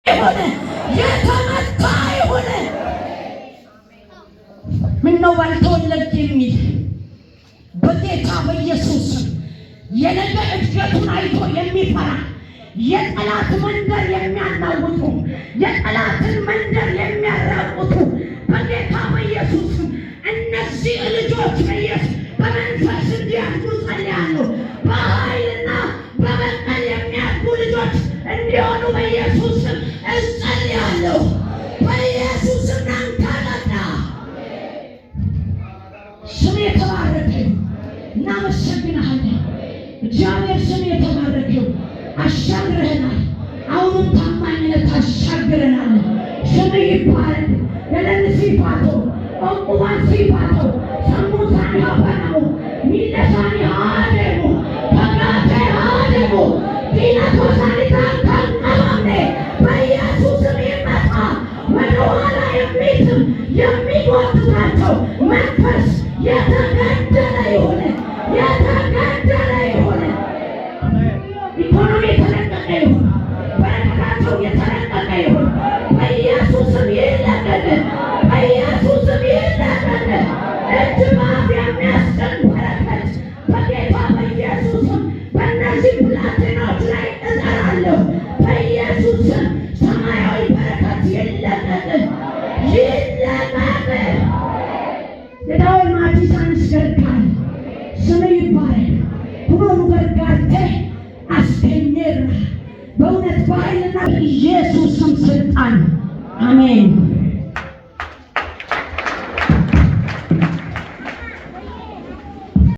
ይሁን የተመታ ይሁን። ምነው ባልተወለድክ የሚል በጌታ በኢየሱስ የነገ እድገቱን አይቶ የሚፈራ የጠላት መንደር የሚያናውጡ የጠላትን መንደር የሚያራቁቱ በጌታ በኢየሱስ እነዚህ ልጆች በኢየሱስ በመንፈስ እንዲያድጉ ጸልያለሁ። በኃይልና በበቀል የሚያድጉ ልጆች እንዲሆኑ በኢየሱስ እጸልያለሁ። በኢየሱስ ናንካላና ስም የተባረከ እናመሰግናለን። እግዚአብሔር ስም የተባረከ አሻግረናል። አሁንም ታማኝነት አሻግረናል። ስም ይባረክ። ገለን ሲፋቶ ቁማን ሲፋቶ ሰሙታን ያፈናው ሚለሳን አደሙ ተጋተ አደሙ ዲናቶ ሳሊታን ካንቀባምኔ በኢየሱስ ስም ይመጣ። ወደኋላ የሚስም የሚጎትታቸው መንፈስ የተገደለ ይሆነ የተገደለ ይሆነ። ኢኮኖሚ የተለቀቀ ይሁን። በረከታቸው የተለቀቀ ይሁን። በኢየሱስ ስም ይለቀቅ። በኢየሱስ ስም ይለቀቅ። እጅ በአፍ የሚያስጭን በረከት በጌታ በኢየሱስ ስም በእነዚህ ብላቴኖች ላይ እጠራለሁ። በኢየሱስ ስም ሰማያዊ በረከት ይለቀቅ ይለቀቅ። የዳዊት ማቲሳንስ ገርጋል ስም ይባረክ። ሁሉም ገርጋቴ አስገኘር በእውነት በኃይልና ኢየሱስ ስም ስልጣን አሜን።